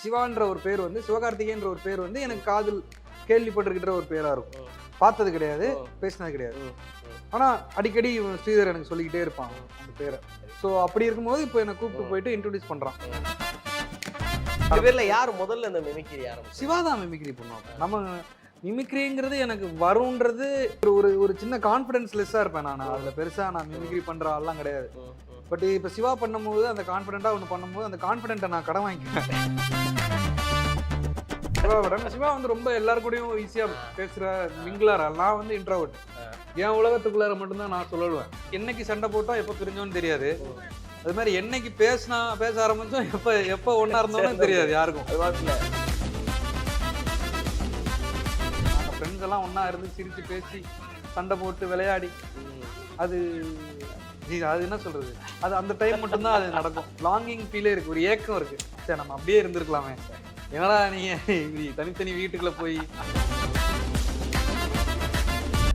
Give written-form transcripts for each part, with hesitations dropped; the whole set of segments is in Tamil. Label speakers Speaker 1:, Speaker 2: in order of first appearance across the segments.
Speaker 1: சிவான்ற ஒரு பேர் வந்து, சிவகார்த்திகேயன்ற ஒரு பேர் வந்து எனக்கு காதல் கேள்விப்பட்டிருக்கிற ஒரு பேரா இருக்கும். பார்த்தது கிடையாது, பேசினது கிடையாது. ஆனா அடிக்கடி ஸ்ரீதர் எனக்கு சொல்லிக்கிட்டே இருப்பான் அந்த பேரை. ஸோ அப்படி இருக்கும்போது இப்போ என்னை கூப்பிட்டு போயிட்டு இன்ட்ரோடியூஸ் பண்றான்.
Speaker 2: இந்த பேர்ல யார் முதல்ல இந்த மிமிக்ரி ஆரம்பிச்சது?
Speaker 1: சிவா தான் மிமிக்ரி பண்ணுவாங்க. நம்ம மிமிக்ரிங்கிறது எனக்கு வரும்ன்றது ஒரு ஒரு சின்ன கான்ஃபிடன்ஸ் லெஸ்ஸாக இருப்பேன் நான். அதில் பெருசாக நான் மிமிக்ரி பண்ணுற ஆள்லாம் கிடையாது. பட் இப்போ சிவா பண்ணும்போது அந்த கான்ஃபிடென்ட்டாக ஒன்று பண்ணும்போது அந்த கான்ஃபிடென்ட்டை நான் கடன் வாங்கிக்கிறேன். சிவா வந்து ரொம்ப எல்லாரு கூடயும் ஈஸியாக பேசுகிற மிங்கிளாரா. நான் வந்து இன்ட்ரோவர்ட். என் உலகத்துக்குள்ளார மட்டும்தான் நான் சொல்லுவேன். என்னைக்கு சண்டை போட்டால் எப்போ பிரிஞ்சோன்னு தெரியாது. அது மாதிரி என்னைக்கு பேச ஆரம்பிச்சோம் எப்போ ஒன்றா இருந்தோன்னு தெரியாது யாருக்கும்.
Speaker 2: அது வாட்டில்
Speaker 1: ஃப்ரெண்ட்ஸ் எல்லாம் ஒன்றா இருந்து சிரித்து பேசி சண்டை போட்டு விளையாடி அது என்ன சொல்கிறது, அது அந்த டைம் மட்டும்தான் அது நடக்கும். லாங்கிங் ஃபீலே இருக்குது, ஒரு ஏக்கம் இருக்குது. சரி நம்ம அப்படியே இருந்திருக்கலாமே, என்னடா நீங்கள் தனித்தனி வீட்டுக்குள்ளே போய்.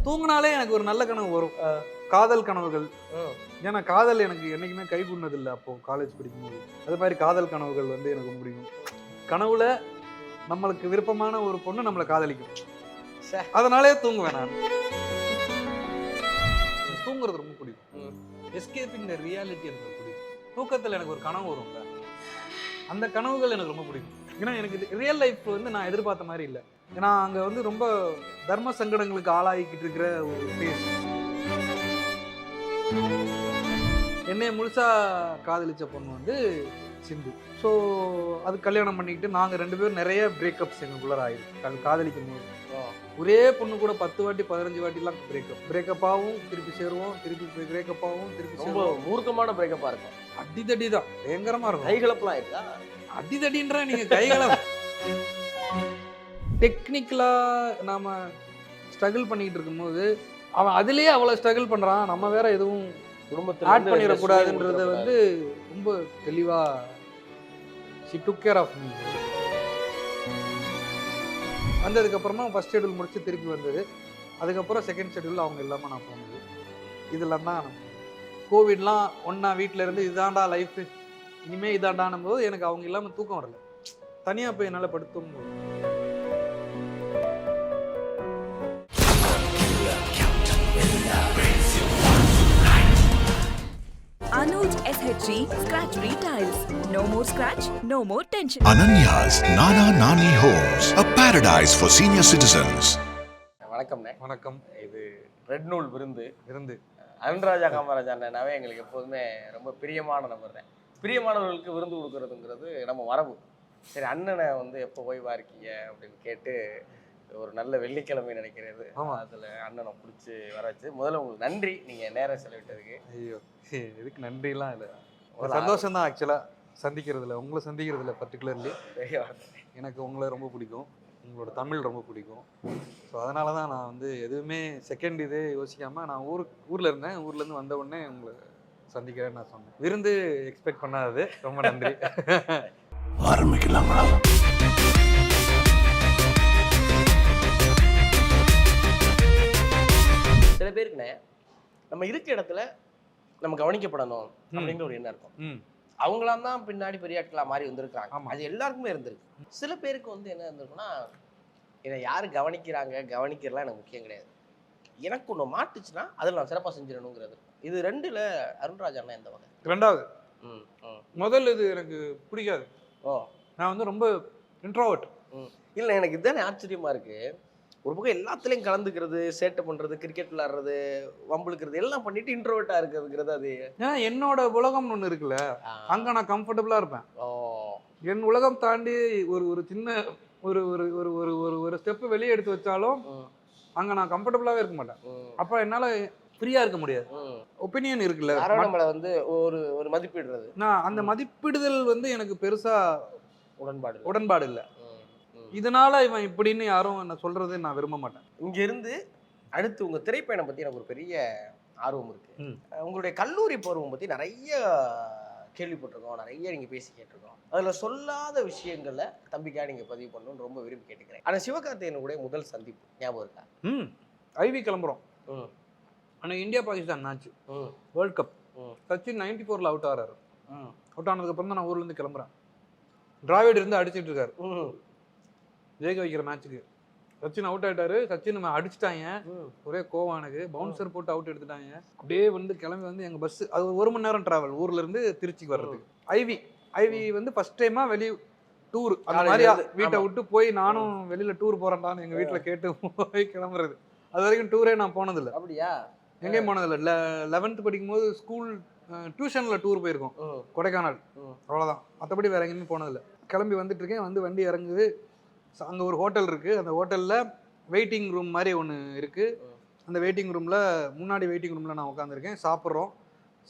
Speaker 1: தூங்கினாலே எனக்கு ஒரு நல்ல கனவு வரும், காதல் கனவுகள். ஏன்னா காதல் எனக்கு என்றைக்குமே கை கூடினதில்லை அப்போது காலேஜ் படிக்கும்போது. அது மாதிரி காதல் கனவுகள் வந்து எனக்கு ரொம்ப பிடிக்கும். கனவுல நம்மளுக்கு விருப்பமான ஒரு பொண்ணு நம்மளை காதலிக்கும், அதனாலே தூங்குவேன் நான். தூங்குறது ரொம்ப பிடிக்கும். எஸ்கேப்பிங் த ரியாலிட்டி எனக்கு பிடிக்கும். தூக்கத்தில் எனக்கு ஒரு கனவு வரும்ல, அந்த கனவுகள் எனக்கு ரொம்ப பிடிக்கும். ஏன்னா எனக்கு ரியல் லைஃப் வந்து நான் எதிர்பார்த்த மாதிரி இல்லை. ஏன்னா அங்கே வந்து ரொம்ப தர்ம சங்கடங்களுக்கு ஆளாகிக்கிட்டு இருக்கிற ஒரு ஃபேஸ். என்னைய முழுசா காதலிச்ச பொண்ணு வந்து சிந்து. ஸோ அது கல்யாணம் பண்ணிக்கிட்டு நாங்கள் 2 பேரும் நிறைய பிரேக்கப்ஸ் எங்களுக்குள்ளார ஆகிருக்கு. காதலிக்கும் போது ஒரே பொண்ணு கூட 10 வாட்டி 15 வாட்டிலாம் பிரேக்கப் ஆகும், திருப்பி சேருவோம், திருப்பி பிரேக்கப் ஆகும், திருப்பி
Speaker 2: ரொம்ப மூர்க்கமான பிரேக்கப்பாக இருக்கும்.
Speaker 1: அடிதடி தான் பயங்கரமாக இருக்கும்.
Speaker 2: கைகலப்பெல்லாம் இருக்கா?
Speaker 1: அடிதடின்ற நீங்கள் கைகளம் டெக்னிக்கலாக நாம் ஸ்ட்ரகிள் பண்ணிக்கிட்டு இருக்கும்போது அவன் அதுலேயே அவ்வளோ ஸ்ட்ரகிள் பண்ணுறான். நம்ம வேற எதுவும் குடும்பத்தில் ஆட் பண்ணிடக்கூடாதுன்றத வந்து ரொம்ப தெளிவாக she took care of me. வந்ததுக்கப்புறமா ஃபஸ்ட் ஷெட்யூல் முடிச்சு திருப்பி வந்தது. அதுக்கப்புறம் செகண்ட் ஷெட்யூல் அவங்க இல்லாமல் நான் போனது. இதெல்லாம் தான் கோவிட்லாம் ஒன்றா வீட்டில் இருந்து இதாண்டா லைஃபு, இனிமேல் இதாண்டானும் போது எனக்கு அவங்க இல்லாமல் தூக்கம் வரல. தனியாக போய் என்னால் படுத்தும் போது
Speaker 3: Anuj SHG Scratch Retiles. No more scratch, no more tension.
Speaker 4: Ananya's Nana Nani Homes, a paradise for senior citizens.
Speaker 2: வணக்கம்ண்ணே.
Speaker 1: வணக்கம்.
Speaker 2: இது ரெட் நூல் விருந்து.
Speaker 1: அருண்ராஜா
Speaker 2: காமராஜ் அண்ணனாவே எங்களுக்கு எப்போதுமே ரொம்ப பிரியமான நபர் தான். பிரியமானவர்களுக்கு விருந்து கொடுக்கறதுங்கிறது நம்ம மரபு. சரி, அண்ணனை வந்து எப்போ ஓய்வா இருக்கீங்க அப்படின்னு கேட்டு ஒரு நல்ல வெள்ளிக்கிழமை நினைக்கிறது. அதில் அண்ணனை பிடிச்சி வர வச்சு முதல்ல உங்களுக்கு நன்றி, நீங்கள் நேரம் செலவிட்டதுக்கு.
Speaker 1: ஐயோ எதுக்கு நன்றிலாம் இல்லை, ஒரு சந்தோஷம் தான் ஆக்சுவலாக சந்திக்கிறதுல, உங்களை சந்திக்கிறதுல பர்டிகுலர்லி. எனக்கு உங்களை ரொம்ப பிடிக்கும், உங்களோட தமிழ் ரொம்ப பிடிக்கும். ஸோ அதனால தான் நான் வந்து எதுவுமே செகண்ட் இதே யோசிக்காமல் நான் ஊரில் இருந்தேன். ஊர்லேருந்து வந்த உடனே உங்களை சந்திக்கிறேன்னு நான் சொன்னேன். விருந்து எக்ஸ்பெக்ட் பண்ணாதது, ரொம்ப நன்றி.
Speaker 4: ஆரம்பிக்கலாங்களா?
Speaker 2: சில பேருக்குண்ணே நம்ம இருக்க இடத்துல நம்ம கவனிக்கப்படணும் அப்படிங்கிற ஒரு எண்ணம் இருக்கும். அவங்களாம் தான் பின்னாடி பெரிய ஆட்களா மாறி வந்திருக்காங்க, அது எல்லாருக்குமே இருந்திருக்கு. சில பேருக்கு வந்து என்ன இருந்திருக்குன்னா, என்னை யாரு கவனிக்கிறலாம் எனக்கு முக்கியம் கிடையாது, எனக்கு ஒன்று மாட்டுச்சுன்னா அதில் நான் சிறப்பாக செஞ்சிடணுங்கிறது. இது ரெண்டுல அருண்ராஜ் அண்ணா எந்த வகை?
Speaker 1: ரெண்டாவது. முதல் இது எனக்கு பிடிக்காது. நான் வந்து ரொம்ப இன்ட்ரோவர்ட்.
Speaker 2: இல்லை, எனக்கு இதுதானே ஆச்சரியமா இருக்கு. ஒரு பக்கம் எல்லாத்துலேயும் கலந்துக்கிறது, சேட்டை பண்ணுறது, கிரிக்கெட் விளாடுறது, வம்புழுக்கிறது எல்லாம் பண்ணிட்டு இன்ட்ரோவர்ட்டா இருக்கிறதுங்கிறது. அது
Speaker 1: ஏன்னா என்னோட உலகம் ஒன்று இருக்குல்ல, அங்கே நான் கம்ஃபர்டபுளாக இருப்பேன். என் உலகம் தாண்டி ஒரு சின்ன ஒரு ஒரு ஒரு ஒரு ஒரு ஸ்டெப்பு வெளியே எடுத்து வச்சாலும் அங்கே நான் கம்ஃபர்டபுளாகவே இருக்க மாட்டேன். அப்போ என்னால் ஃப்ரீயாக இருக்க முடியாது. ஒப்பீனியன் இருக்குல்ல,
Speaker 2: நம்மளை வந்து ஒரு மதிப்பிடுறது.
Speaker 1: நான் அந்த மதிப்பிடுதல் வந்து எனக்கு பெருசாக உடன்பாடு இல்லை. இதனால இவன் இப்படின்னு யாரும் என்ன சொல்றது நான் விரும்ப மாட்டேன்.
Speaker 2: இங்கிருந்து அடுத்து உங்கள் திரைப்பயணம் பற்றி எனக்கு ஒரு பெரிய ஆர்வம் இருக்கு. உங்களுடைய கல்லூரி பருவம் பற்றி நிறைய கேள்விப்பட்டிருக்கோம், நிறைய நீங்கள் பேசி கேட்டிருக்கோம். அதில் சொல்லாத விஷயங்களை தம்பிக்கா நீங்கள் பதிவு பண்ணணும்னு ரொம்ப விரும்பி கேட்டுக்கிறேன். ஆனால் சிவகார்த்திகேயனுடைய முதல் சந்திப்பு ஞாபகம் இருக்கா?
Speaker 1: ஐவி கிளம்புறோம். ஆனால் இந்தியா Pakistan match, world cup. Sachin 94ல் அவுட் ஆகிறாரு. அவுட் ஆனதுக்கப்புறம் தான் நான் ஊர்லேருந்து கிளம்புறேன். டிராவிட் இருந்து அடிச்சிட்டு இருக்காரு
Speaker 2: ம்.
Speaker 1: ஜெயிக்க வைக்கிற மேட்ச்சுக்கு. சச்சின் அவுட் ஆயிட்டாரு. சச்சின் அடிச்சுட்டாங்க.
Speaker 2: ம்.
Speaker 1: ஒரே கோவம் எனக்கு. பவுன்சர் போட்டு அவுட் எடுத்துட்டாங்க. அப்படியே வந்து கிளம்பி வந்து எங்க பஸ் அது 1 மணி நேரம் டிராவல் ஊர்ல இருந்து திருச்சிக்கு வர்றதுக்கு. ஐவி வந்து ஃபர்ஸ்ட் டைமா வெளிய டூர் அந்த
Speaker 2: College
Speaker 1: மாதிரி
Speaker 2: இருந்து,
Speaker 1: வீட்டை
Speaker 2: ஆமா.
Speaker 1: விட்டு போய் நானும் வெளியில டூர் போறேன்டான்னு எங்க வீட்டுல கேட்டு போய் கிளம்புறது. அது வரைக்கும் டூரே நான் போனதில்லை.
Speaker 2: அப்படியா?
Speaker 1: எங்கேயும் போனதில்லை. 11th படிக்கும்போது ஸ்கூல் டியூஷன்ல டூர் போயிருக்கோம்
Speaker 2: ம்.
Speaker 1: கொடைக்கானல்.
Speaker 2: ம்.
Speaker 1: அவ்வளோதான். மற்றபடி வேற எங்கேயுமே போனதில்லை. கிளம்பி வந்துட்டு இருக்கேன். வந்து வண்டி இறங்குது. அங்கே ஒரு ஹோட்டல் இருக்கு. அந்த ஹோட்டல்ல வெயிட்டிங் ரூம் மாதிரி ஒன்று இருக்கு. அந்த வெயிட்டிங் ரூம்ல முன்னாடி வெயிட்டிங் ரூம்ல நான் உட்காந்துருக்கேன். சாப்பிட்றோம்.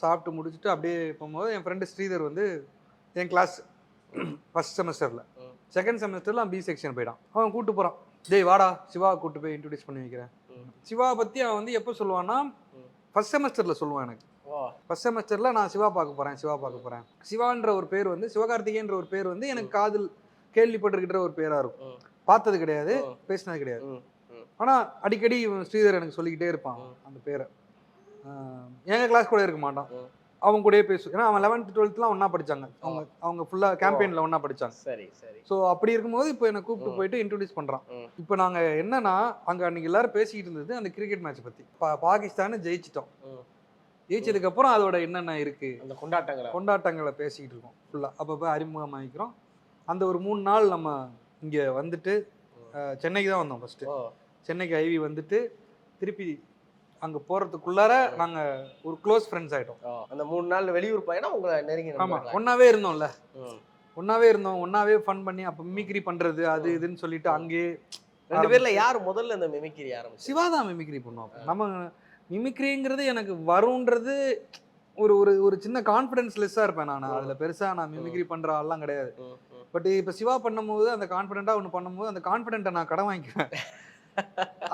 Speaker 1: சாப்பிட்டு முடிச்சுட்டு அப்படியே போகும்போது என் ஃப்ரெண்டு ஸ்ரீதர் வந்து என் கிளாஸ் ஃபர்ஸ்ட் செமஸ்டரில். செகண்ட் செமஸ்டரில் அவன் பி செக்ஷன் போயிட்டான். அவன் கூப்பிட்டு போகிறான். டேய் வாடா சிவா கூப்பிட்டு போய் இன்ட்ரடியூஸ் பண்ணி வைக்கிறேன். சிவாவை பற்றி அவன் வந்து எப்போ சொல்லுவான்னா ஃபர்ஸ்ட் செமஸ்டரில் சொல்லுவான் எனக்கு. ஃபர்ஸ்ட் செமஸ்டரில் நான் சிவா பார்க்க போகிறேன். சிவான்ற ஒரு பேர் வந்து சிவகார்த்திகேயன்ற ஒரு பேர் வந்து எனக்கு காதில் கேள்விப்பட்டிருக்கிற ஒரு பேராக இருக்கும். பார்த்தது கிடையாது, பேசினது கிடையாது. ஆனால் அடிக்கடி ஸ்ரீதர் எனக்கு சொல்லிக்கிட்டே இருப்பான் அந்த பேரை. எங்கள் கிளாஸ் கூட இருக்க மாட்டான். அவங்க கூடயே பேசும். ஏன்னா அவன் 11th 12thலாம் ஒன்றா படித்தாங்க. அவங்க ஃபுல்லாக கேம்பெயினில் ஒன்றா படித்தாங்க.
Speaker 2: சரி சரி.
Speaker 1: ஸோ அப்படி இருக்கும்போது இப்போ என்னை கூப்பிட்டு போயிட்டு இன்ட்ரடியூஸ் பண்ணுறான். இப்போ நாங்கள் என்னன்னா அங்கே அன்றைக்கி எல்லாரும் பேசிக்கிட்டு இருந்தது அந்த கிரிக்கெட் மேட்ச் பற்றி. பாகிஸ்தானை ஜெயிச்சிட்டோம். ஜெயிச்சதுக்கப்புறம் அதோட என்னென்ன இருக்குது
Speaker 2: அந்த கொண்டாட்டங்களை
Speaker 1: பேசிக்கிட்டு இருக்கோம் ஃபுல்லாக. அப்போ அறிமுகமாகிக்கிறோம். அந்த ஒரு 3 நாள் நம்ம இங்கே வந்துட்டு சென்னைக்கு தான் வந்தோம் ஃபஸ்ட்டு. சென்னைக்கு ஐவி வந்துட்டு திருப்பி அங்கே போகிறதுக்குள்ளார நாங்கள் ஒரு க்ளோஸ் ஃப்ரெண்ட்ஸ் ஆகிட்டோம்.
Speaker 2: அந்த 3 நாள் வெளியூர் பயணம் உங்களை நெருங்கி.
Speaker 1: ஆமாம், ஒன்றாவே இருந்தோம்ல. ஒன்றாவே ஃபன் பண்ணி அப்போ மிமிக்ரி பண்ணுறது அது இதுன்னு சொல்லிட்டு அங்கேயே
Speaker 2: 2 பேர்ல யார் முதல்ல இந்த மிமிக்ரி ஆரம்பிச்சு?
Speaker 1: சிவா தான் மிமிக்ரி பண்ணுவோம். நம்ம மிமிக்ரிங்கிறது எனக்கு வரும்ன்றது ஒரு ஒரு ஒரு சின்ன கான்ஃபிடன்ஸ் லெஸ்ஸாக இருப்பேன் நான். அதில் பெருசாக நான் மிமிக்ரி பண்ணுற ஆள்லாம் கிடையாது. பட் இப்போ சிவா பண்ணும்போது அந்த கான்ஃபிடென்ட்டாக ஒன்று பண்ணும்போது அந்த கான்ஃபிடென்ட்டை நான் கடன் வாங்கிக்குவேன்.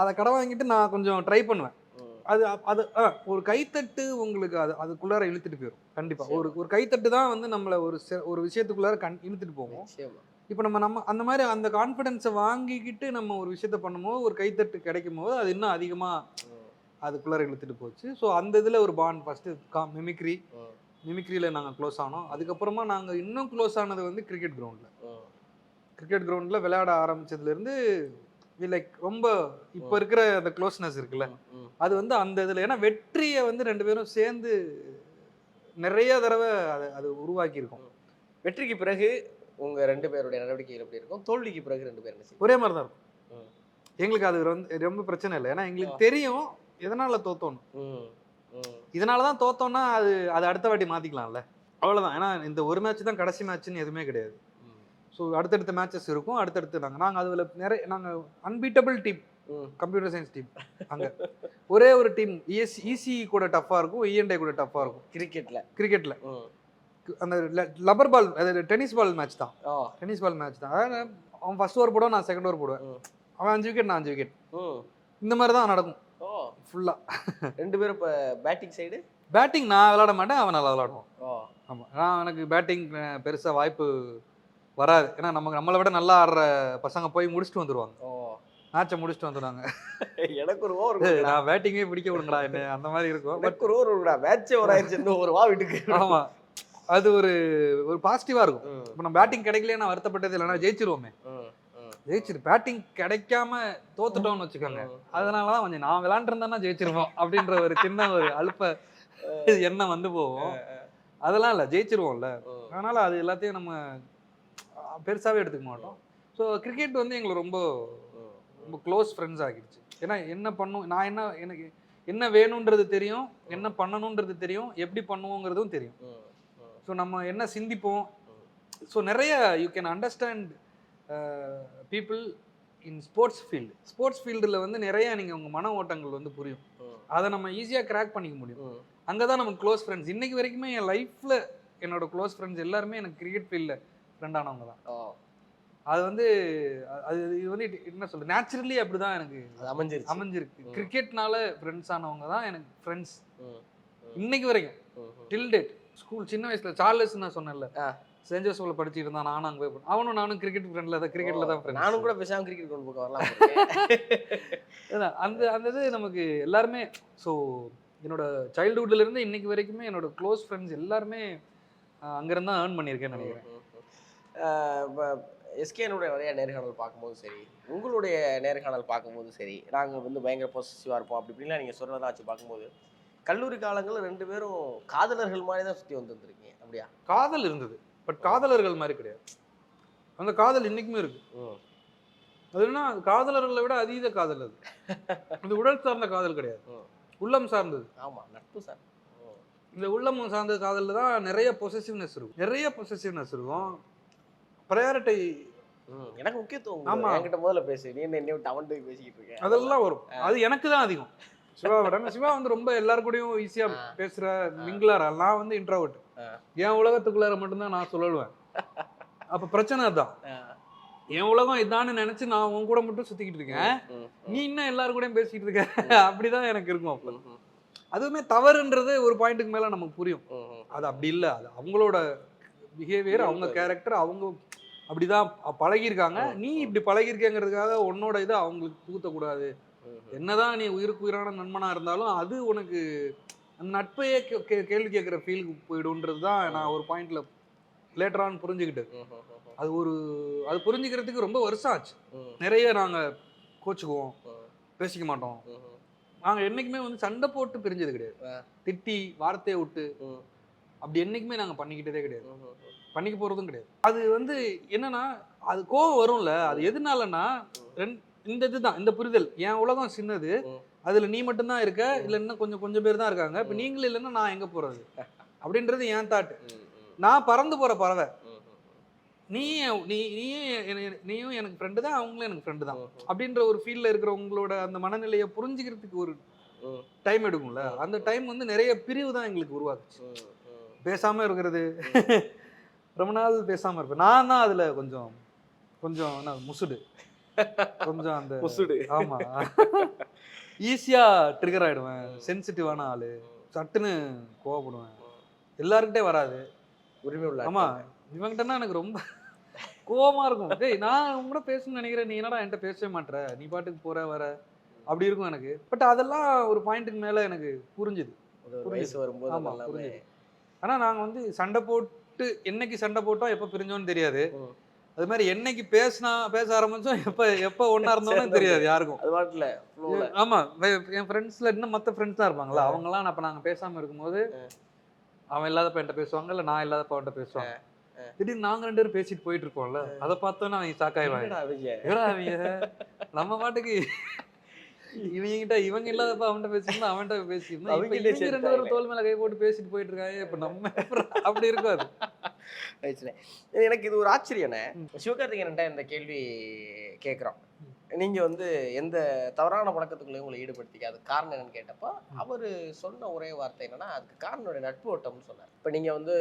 Speaker 1: அதை கடன் வாங்கிட்டு நான் கொஞ்சம் ட்ரை பண்ணுவேன். அது அது ஒரு கைத்தட்டு உங்களுக்கு அதுக்குள்ளார இழுத்துட்டு போயிடும். கண்டிப்பாக ஒரு கைத்தட்டு தான் வந்து நம்மளை ஒரு விஷயத்துக்குள்ளார இழுத்துட்டு போகும். இப்போ நம்ம அந்த மாதிரி அந்த கான்ஃபிடென்ஸை வாங்கிக்கிட்டு நம்ம ஒரு விஷயத்த பண்ணும்போது ஒரு கைத்தட்டு கிடைக்கும் போது அது இன்னும் அதிகமாக அதுக்குள்ளார இழுத்துட்டு போச்சு. ஸோ அந்த இதில் ஒரு பாண்ட் ஃபஸ்ட்டு மிமிக்ரியில் நாங்கள் க்ளோஸ் ஆனோம். அதுக்கப்புறமா நாங்கள் இன்னும் க்ளோஸ் ஆனது வந்து கிரிக்கெட் கிரவுண்டில் விளையாட ஆரம்பித்ததுலேருந்து லைக் ரொம்ப இப்போ இருக்கிற அந்த க்ளோஸ்னஸ் இருக்குல்ல அது வந்து அந்த இதில். ஏன்னா வெற்றியை வந்து 2 பேரும் சேர்ந்து நிறைய தடவை அது உருவாக்கியிருக்கோம்.
Speaker 2: வெற்றிக்கு பிறகு உங்கள் 2 பேருடைய நடவடிக்கைகள் எப்படி இருக்கும்? தோல்விக்கு பிறகு 2 பேர் என்ன செய்யும்?
Speaker 1: ஒரே மாதிரி தான் இருக்கும். எங்களுக்கு அது ரொம்ப பிரச்சனை இல்லை. ஏன்னா எங்களுக்கு தெரியும் எதனால் தோத்தோன்னு. இதனால தான் தோத்தோன்னா அது அடுத்த வாட்டி மாற்றிக்கலாம்ல, அவ்வளோதான். ஏன்னா இந்த ஒரு மேட்ச் தான் கடைசி மேட்ச்னு எதுவுமே கிடையாது. ஸோ அடுத்தடுத்த மேட்சஸ் இருக்கும். அடுத்தடுத்து நாங்கள் அதில் நாங்கள் unbeatable team, computer science team. அங்கே ஒரே ஒரு டீம் இசி கூட டஃப்பாக இருக்கும், இஎன்டே கூட டஃப்பாக இருக்கும். கிரிக்கெட்டில் அந்த லப்பர் பால், அது டென்னிஸ் பால் மேட்ச் தான். அதாவது அவன் ஃபர்ஸ்ட் ஓவர் போடுவான், நான் செகண்ட் ஓவர் போடுவேன். அவன் 5 விக்கெட், நான் 5 விக்கெட். இந்த மாதிரி தான் நடக்கும் ஃபுல்லாக.
Speaker 2: 2 பேரும் இப்போ பேட்டிங்
Speaker 1: நான் விளாட மாட்டேன், அவன் நல்லா விளாடுவான். ஆமாம், எனக்கு பேட்டிங் பெருசாக வாய்ப்பு வராது. ஏன்னா நம்மளை விட நல்லா ஆடுற பசங்க போய் முடிச்சுட்டு வந்துடுவாங்க, மேட்சை முடிச்சுட்டு வந்துடுவாங்க.
Speaker 2: எனக்கு ஒரு ஓவர்
Speaker 1: நான் பேட்டிங்கே பிடிக்க விடுங்கடா என்ன அந்த மாதிரி இருக்கும்.
Speaker 2: பட் ஒரு ஓவர் மேட்சே ஒரு ஆயிடுச்சு, ஒரு வா வீட்டுக்கு.
Speaker 1: ஆமாம், அது ஒரு பாசிட்டிவாக இருக்கும். இப்போ நம்ம பேட்டிங் கிடைக்கலையே நான் வருத்தப்பட்டது இல்லைனா ஜெயிச்சிருவோமே. பேட்டிங் கிடைக்காம தோத்துட்டோம்னு வச்சுக்கோங்க, அதனால தான் கொஞ்சம் நான் விளாண்டுருந்தேன்னா ஜெயிச்சிருவோம் அப்படின்ற ஒரு சின்ன ஒரு அல்ப எண்ணம் வந்து போவோம். அதெல்லாம் இல்லை, ஜெயிச்சிருவோம்ல. அதனால் அது எல்லாத்தையும் நம்ம பெருசாகவே எடுத்துக்க மாட்டோம். ஸோ கிரிக்கெட் வந்து எங்களை ரொம்ப ரொம்ப க்ளோஸ் ஃப்ரெண்ட்ஸ் ஆகிடுச்சு. ஏன்னா என்ன பண்ணும், எனக்கு என்ன வேணுன்றது தெரியும், என்ன பண்ணணுன்றது தெரியும், எப்படி பண்ணுவோங்கிறதும் தெரியும். ஸோ நம்ம என்ன சிந்திப்போம். ஸோ நிறைய you can understand people in sports ஃபீல்டில் வந்து நிறைய நீங்கள் உங்கள் மன ஓட்டங்கள் வந்து புரியும். அதை நம்ம ஈஸியாக கிராக் பண்ணிக்க முடியும். அங்கே தான் நமக்கு க்ளோஸ் ஃப்ரெண்ட்ஸ். இன்றைக்கி வரைக்குமே என் லைஃப்பில் என்னோடய க்ளோஸ் ஃப்ரெண்ட்ஸ் எல்லாருமே எனக்கு கிரிக்கெட் ஃபீல்டில் ஃப்ரெண்ட் ஆனவங்க தான். அது வந்து இது வந்து என்ன சொல்கிறது, நேச்சுரலி அப்படி தான் எனக்கு அமைஞ்சிருக்கு. கிரிக்கெட்னால ஃப்ரெண்ட்ஸ் ஆனவங்க தான் எனக்கு ஃப்ரெண்ட்ஸ் இன்னைக்கு வரைக்கும், டில் டேட். ஸ்கூல் சின்ன வயசில் சார்லஸ் நான் சொன்னேன்ல, சென்ட் ஜோசப்ல படிச்சுட்டு இருந்தான், நானும் அங்கே போய் அவனும் நானும் கிரிக்கெட் ஃப்ரெண்டில் தான், கிரிக்கெட்டில் தான் ஃப்ரெண்ட்.
Speaker 2: நானும் கூட பேசாமல் கிரிக்கெட் கொண்டு போக வரலாம்.
Speaker 1: அந்த இது நமக்கு எல்லாருமே. ஸோ என்னோட சைல்டுஹுட்லேருந்து இன்னைக்கு வரைக்குமே என்னோட க்ளோஸ் ஃப்ரெண்ட்ஸ் எல்லாருமே அங்கேருந்து தான் ஏர்ன் பண்ணியிருக்கேன்னு நினைக்கிறேன்.
Speaker 2: எஸ்கேனுடைய நிறைய நேர்காணல் பார்க்கும்போது சரி, உங்களுடைய நேர்காணல் பார்க்கும்போது சரி, நாங்கள் வந்து பயங்கர பொசசிவாக இருப்போம் அப்படி இப்படின்லாம் நீங்கள் சொல்கிறதா வச்சு பார்க்கும்போது கல்லூரி காலங்களில் 2 பேரும் காதலர்கள் மாதிரி தான் சுற்றி வந்துருந்துருக்கீங்க அப்படியா?
Speaker 1: காதல் இருந்தது, பட் காதலர்கள் மாதிரி கிடையாது. அந்த காதல் இன்னைக்குமே இருக்கு. அது என்ன, காதலர்களை விட அதீத காதல் அது. அது உடல் சார்ந்த காதல் கிடையாது, உள்ளம் சார்ந்தது.
Speaker 2: ஆமாம், நட்பு சார்.
Speaker 1: இந்த உள்ளம் சார்ந்த காதலில் தான் நிறைய பொசசிவ்னஸ் இருக்கும், ப்ரையாரிட்டி.
Speaker 2: எனக்கு முக்கியத்துவம்.
Speaker 1: ஆமா,
Speaker 2: என்கிட்ட முதல்ல பேசு, நீ என்ன விட்டு அவன் பேசிக்கிட்டு இருக்கேன்,
Speaker 1: அதெல்லாம் வரும். அது எனக்கு தான் அதிகம். சிவா வந்து ரொம்ப எல்லாரு கூடயும் ஈஸியா பேசுற மிங்கிளார. நான் வந்து இன்ட்ரோவர்ட். என் உலகத்துக்குள்ளார மட்டும்தான் நான் சொல்லுவேன். அப்ப பிரச்சனை தான், என் உலகம் இதான்னு நினைச்சு நான் உன் கூட மட்டும் சுத்திக்கிட்டு இருக்கேன், நீ இன்னும் எல்லாரு கூடயும் பேசிக்கிட்டு இருக்க. அப்படிதான் எனக்கு இருக்கும். அப்ப அதுவுமே தவறுன்றது ஒரு பாயிண்ட்டுக்கு மேல நமக்கு புரியும். அது அப்படி இல்லை, அது அவங்களோட பிஹேவியர், அவங்க கேரக்டர், அவங்க அப்படிதான் பழகியிருக்காங்க. நீ இப்படி பழகிருக்கேங்கிறதுக்காக உன்னோட இதை அவங்களுக்கு புகுத்தக்கூடாது. என்னதான் நீ உயிருக்கு உயிரான நண்பனா இருந்தாலும் அது உனக்கு அந்த நட்பையே கேள்வி கேட்குற ஃபீலுக்கு போயிடும்ன்றது தான் நான் ஒரு பாயிண்ட்ல லேட்டரான் புரிஞ்சுக்கிட்டது. அது புரிஞ்சுக்கிறதுக்கு ரொம்ப வருஷம் ஆச்சு. நிறைய நாங்க கோச்சுக்குவோம், பேசிக்க மாட்டோம். நாங்க என்னைக்குமே வந்து சண்டை போட்டு பிரிஞ்சது கிடையாது, திட்டி வார்த்தையை விட்டு அப்படி என்னைக்குமே நாங்க பண்ணிக்கிட்டதே கிடையாது, பண்ணிக்க போறதும் கிடையாது. அது வந்து என்னன்னா, அது கோவம் வரும்ல, அது எதனாலன்னா இந்த இதுதான், இந்த புரிதல். என் உலகம் சின்னது, அதுல நீ மட்டும்தான் இருக்க, இல்ல இன்னும் கொஞ்சம் பேர் தான் இருக்காங்க, இப்ப நீங்களும் இல்லைன்னா நான் எங்க போறது அப்படின்றது என் தாட்டு. நான் பறந்து போற பறவை, நீயும் எனக்கு ஃப்ரெண்டு தான், அவங்களும் எனக்கு ஃப்ரெண்டு தான் அப்படின்ற ஒரு ஃபீல்ல இருக்கிற உங்களோட அந்த மனநிலையை புரிஞ்சுக்கிறதுக்கு ஒரு டைம் எடுக்கும்ல. அந்த டைம் வந்து நிறைய பிரிவு தான் எங்களுக்கு உருவாக்குச்சு. பேசாம இருக்கிறது, ரொம்ப நாள் பேசாம இருப்பேன். நான் தான் அதுல கொஞ்சம் என்ன முசுடு, கொஞ்சம் அந்த
Speaker 2: முசுடு.
Speaker 1: ஆமா, ஈஸியா ட்ரிகர் ஆயிடுவேன், சென்சிட்டிவான ஆளு, சட்டுன்னு கோவப்படுவேன். எல்லாருக்கிட்டே வராது
Speaker 2: உரிமை உள்ள.
Speaker 1: ஆமா, இவங்கிட்டனா எனக்கு ரொம்ப கோவமா இருக்கும். டேய், நான் உங்க கூட பேசணும்னு நினைக்கிறேன், நீ என்னடா என்கிட்ட பேசவே மாட்டேற, நீ பாட்டுக்கு போற வர, அப்படி இருக்கும் எனக்கு. பட் அதெல்லாம் ஒரு பாயிண்ட்டுக்கு மேல எனக்கு புரிஞ்சுது.
Speaker 2: வரும்போது.
Speaker 1: ஆனா நாங்க வந்து சண்டை போட்டு என்னைக்கு சண்டை போட்டோம், எப்ப பிரிஞ்சோன்னு தெரியாது. அது மாதிரி என்னைக்கு பேச ஆரம்பிச்சோம், எப்ப ஒன்னா இருந்தோம்னு தெரியாது யாருக்கும்.
Speaker 2: அது பாட்டுல
Speaker 1: ஆமா, என் ஃப்ரெண்ட்ஸ்ல இன்னும் மத்த ஃப்ரெண்ட்ஸ் தான் இருப்பாங்களா, அவங்க எல்லாம் அப்ப நாங்க பேசாம இருக்கும்போது அவன் இல்லாதப்ப என்கிட்ட பேசுவாங்க, இல்ல நான் இல்லாதப்ப அவன்கிட்ட பேசுவாங்க. திடீர்னு நாங்க 2 பேரும் பேசிட்டு போயிட்டு இருக்கோம்ல, அதை பார்த்தோன்னா அவங்க சாக்காயிவாங்க. நம்ம பாட்டுக்கு இவங்க இல்லாதப்ப அவன்கிட்ட பேசியிருந்தா, அவன்கிட்ட பேசியிருந்தா, 2 பேரும் தோல் மேல கை போட்டு பேசிட்டு போயிட்டு இருக்காங்க, இப்ப நம்ம அப்படி இருக்காது.
Speaker 2: எனக்கு இது ஒரு ஆச்சரியனே. சிவகார்த்திகேயன் இந்த கேள்வி கேட்குறோம், நீங்க வந்து எந்த தவறான பழக்கத்துக்குள்ளேயும் உங்களை ஈடுபடுத்திக்க, அது காரணம் என்னன்னு கேட்டப்போ அவர் சொன்ன ஒரே வார்த்தை என்னன்னா, அதுக்கு காரணம் நட்பு ஓட்டம்னு சொன்னார். இப்போ நீங்க வந்து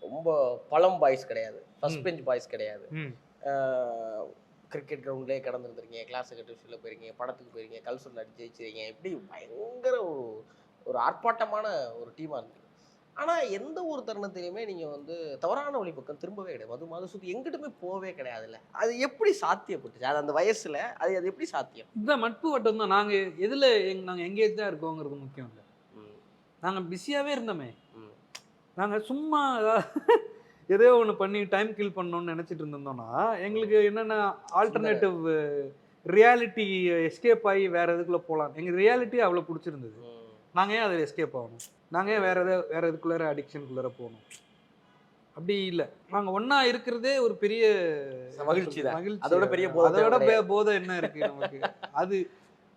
Speaker 2: ரொம்ப பழம் பாய்ஸ் கிடையாது, ஃபர்ஸ்ட் பெஞ்ச் பாய்ஸ் கிடையாது, கிரிக்கெட் கிரவுண்ட்லேயே கடந்துருந்துருக்கீங்க, கிளாஸுக்கு டியூஷனில் போயிருக்கீங்க, படத்துக்கு போயிருக்கீங்க, கல்சுரில் அடிச்சு ஜெயிச்சிருக்கீங்க, இப்படி பயங்கர ஒரு ஆர்ப்பாட்டமான ஒரு டீமாக இருந்தது. ஆனால் எந்த ஒரு தருணத்திலையுமே நீங்கள் வந்து தவறான வழி பக்கம் திரும்பவே கிடையாது, மது சுற்றி எங்கிட்டுமே போவே கிடையாதுல்ல. அது எப்படி சாத்தியப்பட்டுச்சு? அது அந்த வயசில் அது எப்படி சாத்தியம்?
Speaker 1: இதுதான் நட்பு வட்டம் தான். நாங்கள் எதில் நாங்கள் எங்கேஜ் தான் இருக்கோங்கிறது முக்கியம் இல்லை. நாங்கள் பிஸியாகவே இருந்தோமே, நாங்கள் சும்மா ஏதோ ஒன்று பண்ணி டைம் கில் பண்ணணும்னு நினச்சிட்டு இருந்தோம்னா, எங்களுக்கு என்னென்ன ஆல்டர்னேட்டிவ் ரியாலிட்டி எஸ்கேப் ஆகி வேறு எதுக்குள்ளே போகலாம். எங்கள் ரியாலிட்டி அவ்வளோ பிடிச்சிருந்தது, நாங்கள் ஏன் அதில் எஸ்கேப் ஆகணும், நாங்கள் ஏன் வேறு எதுக்குள்ளார அடிக்ஷனுக்குள்ளார போகணும். அப்படி இல்லை, நாங்கள் ஒன்றா இருக்கிறதே ஒரு பெரிய
Speaker 2: மகிழ்ச்சி தான்.
Speaker 1: மகிழ்ச்சி,
Speaker 2: அதோட பெரிய
Speaker 1: போதை என்ன இருக்குது நமக்கு. அது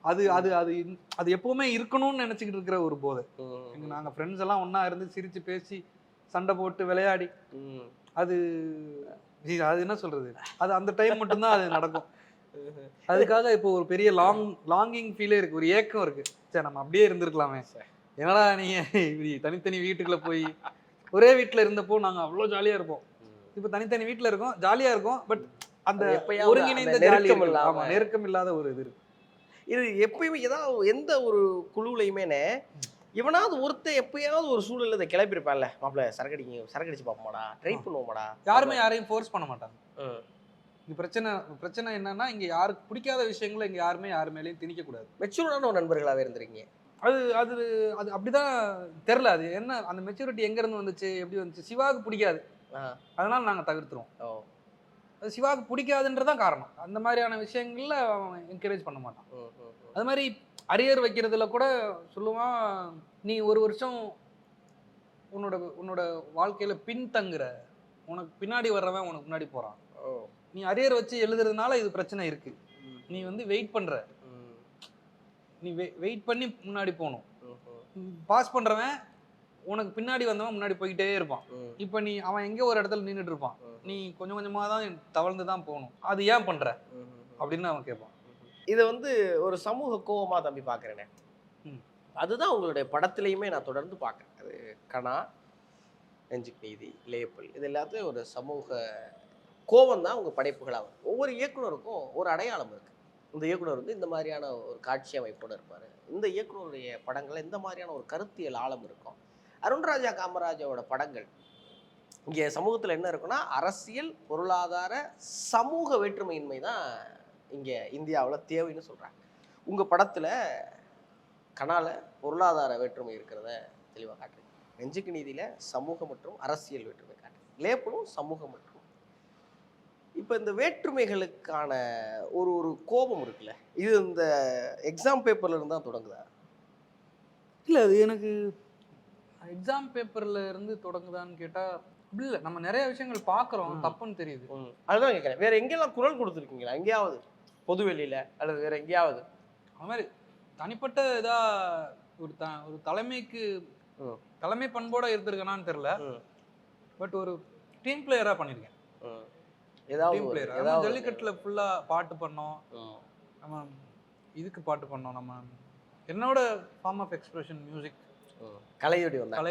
Speaker 1: அது அது அது அது எப்பவுமே இருக்கணும்னு நினச்சிக்கிட்டு இருக்கிற ஒரு போதை. நாங்கள் ஃப்ரெண்ட்ஸ் எல்லாம் ஒன்றா இருந்து சிரித்து பேசி சண்டை போட்டு விளையாடி, அது என்ன சொல்றது, அது அந்த டைம் மட்டும்தான் அது நடக்கும். அதுக்காக இப்போ ஒரு பெரிய லாங்கிங் ஃபீலே இருக்கு, ஒரு ஏக்கம் இருக்கு. சரி, நம்ம அப்படியே இருந்திருக்கலாமே, என்னடா நீங்க இப்படி தனித்தனி வீட்டுக்குள்ள போய், ஒரே வீட்டுல இருந்தப்போ நாங்க அவ்வளோ ஜாலியா இருப்போம், இப்போ தனித்தனி வீட்டுல இருக்கோம், ஜாலியா இருக்கும், பட் அந்த ஒருங்கிணைந்த நெருக்கம் இல்லாத ஒரு இது இருக்கு.
Speaker 2: இது எப்பயுமே ஏதாவது எந்த ஒரு குழுவுலையுமே இவனாவது ஒருத்தர் எப்பயாவது ஒரு சூழல்ல இதை கிளப்பியிருப்பான்ல, மாப்பிள்ள சரக்கடிச்சு பார்ப்போமாடா, ட்ரை பண்ணுவோமாடா.
Speaker 1: யாருமே யாரையும் ஃபோர்ஸ் பண்ண மாட்டாங்க. இங்க பிரச்சனை என்னன்னா, இங்க யாருக்கு பிடிக்காத விஷயங்களை இங்க யார் மேலேயும் திணிக்க கூடாது.
Speaker 2: மெச்சூர்டான ஒரு நண்பர்களாவே இருந்திருக்கீங்க.
Speaker 1: அது அது அது அப்படிதான் தெரியல, அது என்ன அந்த மெச்சூரிட்டி எங்க இருந்து வந்துச்சு, எப்படி வந்துச்சு. சிவாவுக்கு பிடிக்காது, அதனால நாங்க தவிர்த்துருவோம். அது சிவாவுக்கு பிடிக்காதுன்றதான் காரணம். அந்த மாதிரியான விஷயங்கள்ல அவன் என்கரேஜ் பண்ண மாட்டான். அது மாதிரி அரியர் வைக்கிறதுல கூட சொல்லுவான், நீ ஒரு வருஷம் உன்னோட வாழ்க்கையில பின்தங்குற, உனக்கு பின்னாடி வர்றவன் உனக்கு முன்னாடி போறான். நீ அரியர் வச்சு எழுதுறதுனால இது பிரச்சனை இருக்கு. நீ வந்து வெயிட் பண்ற, நீ வெயிட் பண்ணி முன்னாடி போகணும். பாஸ் பண்றவன் உனக்கு பின்னாடி வந்தவன் முன்னாடி போய்கிட்டே இருப்பான். இப்போ அவன் எங்கே ஒரு இடத்துல நின்றுட்டு இருப்பான், நீ கொஞ்சம் கொஞ்சமா தான் தவழ்ந்து தான் போகணும். அது ஏன் பண்ற அப்படின்னு அவன் கேட்பான்.
Speaker 2: இதை வந்து ஒரு சமூக கோவமா தம்பி பார்க்குறேனே. அதுதான் உங்களுடைய படத்துலையுமே நான் தொடர்ந்து பார்க்குறேன். அது கணா, நெஞ்சுக்கு நீதி, லேபிள், இது எல்லாத்தையும் ஒரு சமூக கோபம் தான் உங்கள் படைப்புகளாக வரும். ஒவ்வொரு இயக்குனருக்கும் ஒரு அடையாளம் இருக்குது. இந்த இயக்குனர் வந்து இந்த மாதிரியான ஒரு காட்சி அமைப்போடு இருப்பார். இந்த இயக்குனருடைய படங்களில் இந்த மாதிரியான ஒரு கருத்தியல் ஆழம் இருக்கும். அருண்ராஜா காமராஜோட படங்கள் இங்கே சமூகத்தில் என்ன இருக்குன்னா, அரசியல், பொருளாதார, சமூக வேற்றுமையின்மை தான் இங்கே இந்தியாவில் தேவைன்னு சொல்கிறாங்க. உங்கள் படத்தில் கனால பொருளாதார வேற்றுமை இருக்கிறத தெளிவாக காட்டுறீங்க. நெஞ்சுக்கு நீதியில் சமூக மற்றும் அரசியல் வேற்றுமை காட்டுறீங்க. லேப்பிளும் சமூகம் மற்றும். இப்போ இந்த வேற்றுமைகளுக்கான ஒரு கோபம் இருக்குல்ல, இது இந்த எக்ஸாம் பேப்பர்ல இருந்து தான் தொடங்குதா?
Speaker 1: இல்லை, அது எனக்கு எக்ஸாம் பேப்பர்ல இருந்து தொடங்குதான்னு கேட்டால் இல்லை. நம்ம நிறைய விஷயங்கள் பார்க்குறோம், தப்புன்னு தெரியுது.
Speaker 2: அதுதான் கேட்குறேன். வேற எங்கெல்லாம் குரல் கொடுத்துருக்கீங்களா? எங்கேயாவது பொதுவெளியில் அல்லது வேற எங்கேயாவது?
Speaker 1: அது மாதிரி தனிப்பட்ட இதா ஒரு தலைமைக்கு தலைமை பண்போட இருந்திருக்கேனான்னு தெரியல. பட் ஒரு டீம் பிளேயரா பண்ணியிருக்கேன். ஏதாவது ஜல்லிக்கட்டுல ஃபுல்லா பாட்டு பண்ணோம், நம்ம இதுக்கு பாட்டு பண்ணோம். நம்ம என்னோட ஃபார்ம் ஆஃப் எக்ஸ்பிரஷன் மியூசிக்,
Speaker 2: கலை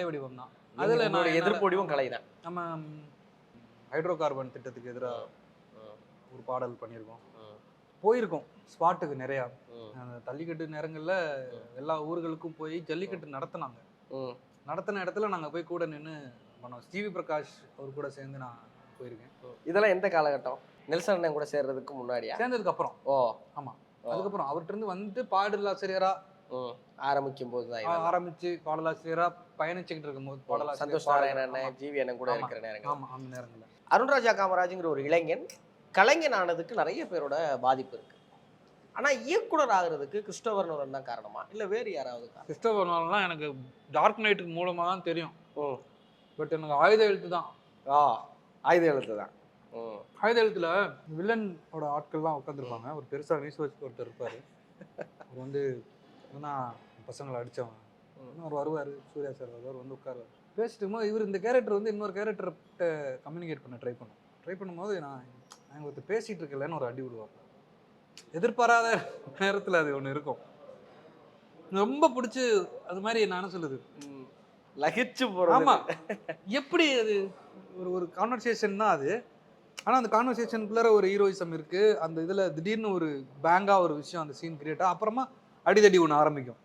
Speaker 2: வடிவம் தான். அதுல நான் எதிர்ப்பு வடிவம் கலை தான். நம்ம
Speaker 1: ஹைட்ரோ கார்பன் திட்டத்துக்கு எதிராக ஒரு பாடல் பண்ணியிருக்கோம். போயிருக்கோம் ஸ்பாட்டுக்கு நிறையா. அந்த ஜல்லிக்கட்டு நேரங்களில் எல்லா ஊர்களுக்கும் போய் ஜல்லிக்கட்டு நடத்தினாங்க. நடத்தின இடத்துல நாங்கள் போய் கூட நின்று பண்ணோம். ஸ்ரீவி பிரகாஷ் அவர் கூட சேர்ந்து நான் போயிருக்கேன்.
Speaker 2: இதெல்லாம் எந்த காலகட்டம்? நெல்சன் அண்ணன் கூட சேர்றதுக்கு முன்னாடியா?
Speaker 1: சேர்ந்ததுக்கு அப்புறம். ஆமாம், அதுக்கப்புறம் அவர்கிட்ட வந்துட்டு பாடலாசிரியராக
Speaker 2: ஆரம்பிக்கும் போது தான்
Speaker 1: ஆரம்பிச்சு பாடலாசிரியராக பயணிச்சுக்கிட்டு இருக்கும்போது பாடலாசிரியர்
Speaker 2: சந்தோஷ் நாராயணன் அண்ணன், ஜிவி அண்ணன் கூட இருக்கிற நேரங்கள்.
Speaker 1: ஆமாம், அந்த நேரங்களில்
Speaker 2: அருண்ராஜா காமராஜுங்கிற ஒரு இளைஞன் கலைஞன் ஆனதுக்கு நிறைய பேரோட பாதிப்பு இருக்கு. ஆனா இயக்குனர் ஆகுறதுக்கு கிறிஸ்டோபர் நோலன் தான் காரணமா, இல்ல வேறு யாராவது?
Speaker 1: கிறிஸ்டோபர் நோலன்லாம் எனக்கு டார்க் நைட்டுக்கு மூலமாக தான் தெரியும். பட் எனக்கு ஆயுத எழுத்து தான்.
Speaker 2: ஆயுத எழுத்து தான்.
Speaker 1: ஆயுத எழுத்துல வில்லனோட ஆட்கள்லாம் உட்காந்துருப்பாங்க. ஒரு பெருசாக மீச வச்சு ஒருத்தர் இருப்பார். அவர் வந்து பசங்களை அடித்தவன். அவர் வருவார், சூர்யா சார் வருவார், வந்து உட்காருவார். பேசிட்டு இருக்கும்போது இவர் இந்த கேரக்டர் வந்து இன்னொரு கேரக்டர்கிட்ட கம்யூனிகேட் பண்ண ட்ரை பண்ணும்போது நான் ஒருத்தர் பேசிகிட்டு இருக்கலன்னு ஒரு அடி விடுவார். எதிர்பாராத நேரத்தில் அது ஒன்று இருக்கும். ரொம்ப பிடிச்சி அது மாதிரி நானும் சொல்லுது
Speaker 2: லகிச்சு போகிறோம்.
Speaker 1: ஆமாம், எப்படி அது ஒரு கான்வர்சேஷன் தான் அது. ஆனால் அந்த கான்வர்சேஷனுக்குள்ளார ஒரு ஹீரோயிசம் இருக்குது. அந்த இதில் திடீர்னு ஒரு பேங்காக ஒரு விஷயம் அந்த சீன் கிரியேட்டாக அப்புறமா அடிதடி ஒன்று ஆரம்பிக்கும்.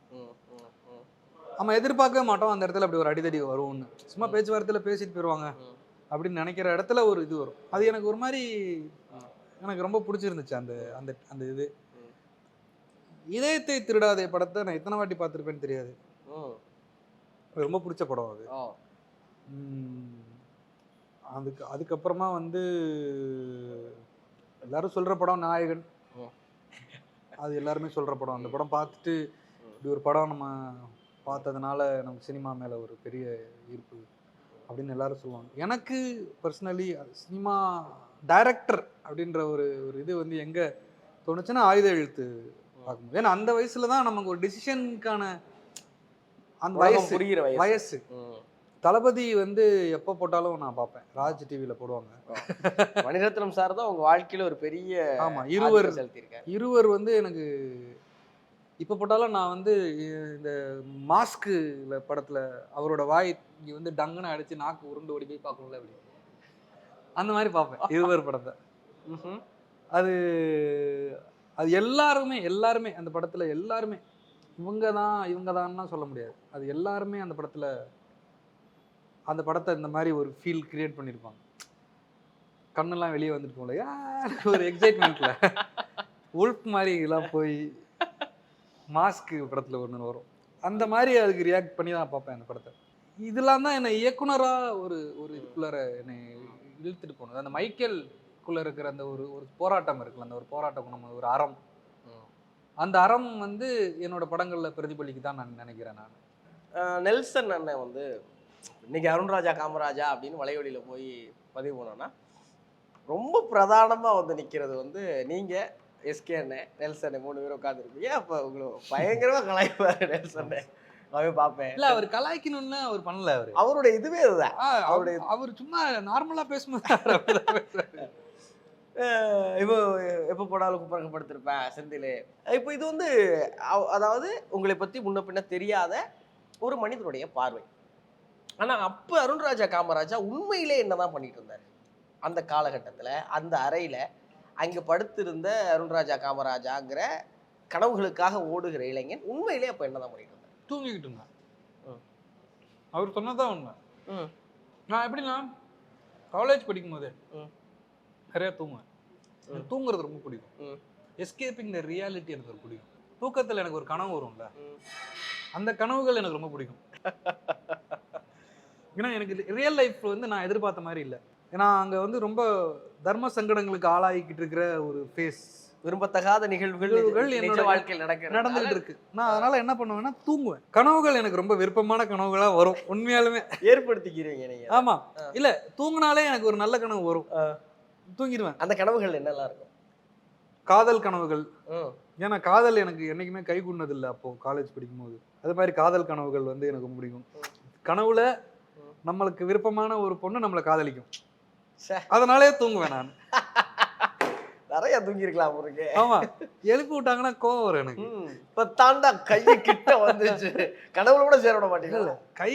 Speaker 1: நம்ம எதிர்பார்க்கவே மாட்டோம் அந்த இடத்துல அப்படி ஒரு அடிதடி வரும்னு. சும்மா பேச்சுவார்த்தையில் பேசிட்டு போயிடுவாங்க அப்படின்னு நினைக்கிற இடத்துல ஒரு இது வரும். அது எனக்கு ஒரு மாதிரி எனக்கு ரொம்ப பிடிச்சிருந்துச்சு. அந்த அந்த அந்த இது இதயத்தை திருடாதே படத்தை நான் எத்தனை வாட்டி பார்த்துருப்பேன்னு தெரியாது. ரொம்ப பிடிச்ச படம் அது. அதுக்கப்புறமா வந்து எல்லாரும் சொல்கிற படம் நாயகன். அது எல்லாருமே சொல்கிற படம். அந்த படம் பார்த்துட்டு இப்படி ஒரு படம் நம்ம பார்த்ததுனால நமக்கு சினிமா மேலே ஒரு பெரிய ஈர்ப்பு அப்படின்னு எல்லாரும் சொல்லுவாங்க. எனக்கு பர்சனலி சினிமா டைரக்டர் அப்படின்ற ஒரு இது வந்து எங்கே தோணுச்சுன்னா ஆயுத எழுத்து பார்க்கும்போது. ஏன்னா அந்த வயசில் தான் நமக்கு ஒரு டிசிஷனுக்கான அந்த வயசு. தளபதி வந்து எப்போ போட்டாலும் நான் பார்ப்பேன். ராஜ் டிவியில் போடுவாங்க.
Speaker 2: மணிரத்னம் சார் தான் உங்கள் வாழ்க்கையில் ஒரு பெரிய
Speaker 1: இருவர் வந்து எனக்கு இப்போ போட்டாலும் நான் வந்து இந்த மாஸ்க்கு படத்தில் அவரோட வாய் இங்கே வந்து டங்குன்னு அடித்து நாக்கு உருண்டு ஓடி போய் பார்க்கணும்ல, அப்படி அந்த மாதிரி பார்ப்பேன் இருவர் படத்தை. அது எல்லாருமே அந்த படத்தில் எல்லாருமே இவங்க தான் சொல்ல முடியாது. அது எல்லாருமே அந்த படத்தில் அந்த படத்தை இந்த மாதிரி ஒரு ஃபீல் கிரியேட் பண்ணியிருப்பாங்க. கண்ணெல்லாம் வெளியே வந்துட்டு ஒரு எக்ஸைட்மெண்ட்டில் உல்ஃப் மாதிரி எல்லாம் போய் மாஸ்க்கு படத்தில் ஒன்று வரும். அந்த மாதிரி அதுக்கு ரியாக்ட் பண்ணி தான் பார்ப்பேன் அந்த படத்தை. இதெல்லாம் தான் என்னை இயக்குனராக ஒரு இதுக்குள்ளார என்னை இழுத்துட்டு போனது. அந்த மைக்கேல் நமக்குள்ள இருக்கிற அந்த ஒரு ஒரு போராட்டம் இருக்குல்ல, அந்த ஒரு போராட்டம் நம்ம ஒரு அறம், அந்த அறம் வந்து என்னோட படங்கள்ல பிரதிபலிக்குதான் நான் நினைக்கிறேன். நான்
Speaker 2: நெல்சன் அண்ணன் வந்து இன்னைக்கு அருண்ராஜா காமராஜா அப்படின்னு வலைவெளியில போய் பதிவு பண்ணோம்னா ரொம்ப பிரதானமா வந்து நிக்கிறது வந்து நீங்க, எஸ்கே அண்ணன், நெல்சன் 3 பேரும் உட்காந்துருப்பீங்க. அப்ப உங்களுக்கு பயங்கரமா கலாய்ப்பாரு நெல்சன். அவன் பார்ப்பேன்.
Speaker 1: இல்ல, அவர் கலாய்க்கணும்னு அவர் பண்ணல.
Speaker 2: அவருடைய இதுவே அதுதான்.
Speaker 1: அவர் சும்மா நார்மலா பேசும்போது
Speaker 2: இப்போ எப்போ போனாலும் குப்பரகப்படுத்திருப்பேன் செந்தில். இப்போ இது வந்து அதாவது உங்களை பத்தி முன்ன பின்ன தெரியாத ஒரு மனிதனுடைய பார்வை. ஆனா அப்ப அருண்ராஜா காமராஜா உண்மையிலே என்னதான் பண்ணிட்டு இருந்தாரு அந்த காலகட்டத்துல? அந்த அறையில அங்க படுத்திருந்த அருண்ராஜா காமராஜாங்கிற கனவுகளுக்காக ஓடுகிற இளைஞன் உண்மையிலே அப்ப என்னதான் பண்ணிட்டு இருந்தாரு?
Speaker 1: தூங்கிக்கிட்டு இருந்தான். அவர் சொன்னதான் உண்மை. நான் எப்படின்னா காலேஜ் படிக்கும் போது நிறைய தூங்குவேன். எனக்கு தூங்குறது ரொம்ப பிடிக்கும். எஸ்கேப்பிங் த ரியாலிட்டி எனக்கு ஒரு பிடிக்கும். தூக்கத்தில் எனக்கு ஒரு கனவு வரும்ல, அந்த கனவுகள் எனக்கு ரொம்ப பிடிக்கும். ஏன்னா எனக்கு ரியல் லைஃப் வந்து நான் எதிர்பார்த்த மாதிரி இல்லை. ஏன்னா அங்கே வந்து ரொம்ப தர்ம சங்கடங்களுக்கு ஆளாகிக்கிட்டு இருக்கிற ஒரு ஃபேஸ்,
Speaker 2: விரும்பத்தகாத நிகழ்வுகள் என்னோட வாழ்க்கையில்
Speaker 1: நடந்துகிட்டு இருக்கு. நான் அதனால என்ன பண்ணுவேன்னா தூங்குவேன். கனவுகள் எனக்கு ரொம்ப விருப்பமான கனவுகளா வரும். உண்மையாலுமே
Speaker 2: ஏற்படுத்திக்கிறீங்க நீங்க.
Speaker 1: ஆமா, இல்ல தூங்கினாலே எனக்கு ஒரு நல்ல கனவு வரும், தூங்கிடுவேன்.
Speaker 2: அந்த கனவுகள் என்னெல்லாம் இருக்கும்?
Speaker 1: காதல் கனவுகள். ஏன்னா காதல் எனக்கு என்னைக்குமே கை கூடது இல்லை. அப்போ காலேஜ் படிக்கும் போது அது மாதிரி காதல் கனவுகள் வந்து எனக்கு ரொம்ப பிடிக்கும். கனவுல நம்மளுக்கு விருப்பமான ஒரு பொண்ணு நம்மளை காதலிக்கும், அதனாலே தூங்குவேன் நான்.
Speaker 2: நிறைய தூங்கி இருக்கலாம் உங்களுக்கு.
Speaker 1: ஆமா, எழுப்பி விட்டாங்கன்னா கோவம் வரும் எனக்கு.
Speaker 2: இப்ப தாண்டா கையை கிட்ட வந்துச்சு, கனவுல கூட சேர விட மாட்டீங்கல்ல.
Speaker 1: கை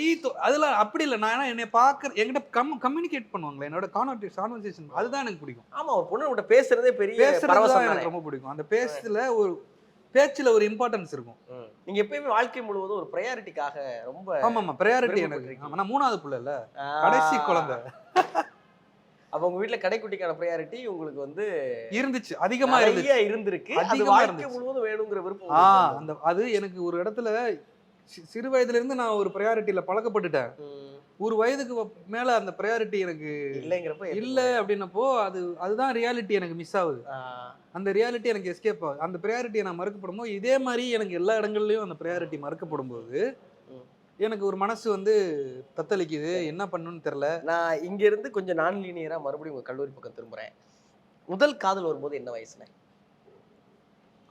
Speaker 1: அதுல அப்படி இல்லை. நான் என்னை பார்க்க என்கிட்ட கம்யூனிகேட் பண்ணுவாங்களே, என்னோட கான்வர்சேஷன், அதுதான் எனக்கு பிடிக்கும்.
Speaker 2: ஆமா, ஒரு பொண்ணு கிட்ட பேசுறதே பெரிய
Speaker 1: பேசுறது எனக்கு ரொம்ப பிடிக்கும். அந்த பேச்சுல ஒரு இம்பார்ட்டன்ஸ் இருக்கும்.
Speaker 2: நீங்க எப்பயுமே வாழ்க்கை முழுவதும் ஒரு ப்ரையாரிட்டிக்காக ரொம்ப.
Speaker 1: ஆமா, ப்ரையாரிட்டி எனக்கு. நான் 3வது புள்ள இல்ல, கடைசி குழந்தை.
Speaker 2: அப்ப உங்க வீட்டுல கடைக்குட்டிக்கான ப்ரையாரிட்டி உங்களுக்கு வந்து
Speaker 1: இருந்துச்சு, அதிகமா
Speaker 2: இருந்திருக்கு. அது வாழ்க்கை முழுவதும் வேணுங்கிற விருப்பம்.
Speaker 1: அந்த அது எனக்கு ஒரு இடத்துல சிறு வயதுல இருந்து நான் ஒரு ப்ரையாரிட்டியில பழக்கப்பட்டுட்டேன். ஒரு வயதுக்கு மேல அந்த ப்ரையாரிட்டி எனக்கு இல்ல அப்படின்னப்போ அதுதான் ரியாலிட்டி எனக்கு மிஸ் ஆகுது. அந்த ரியாலிட்டி எனக்கு எஸ்கேப் ஆகுது. அந்த ப்ரையாரிட்டியை நான் மறுக்கப்படும் போது, இதே மாதிரி எனக்கு எல்லா இடங்கள்லயும் அந்த ப்ரையாரிட்டி மறுக்கப்படும் போது எனக்கு ஒரு மனசு வந்து தத்தளிக்குது, என்ன பண்ணணும்னு தெரியல.
Speaker 2: நான் இங்க இருந்து கொஞ்சம் நான் லீனியரா மறுபடியும் உங்க கல்லூரி பக்கம் திரும்புறேன். முதல் காதல் வரும்போது என்ன வயசுல?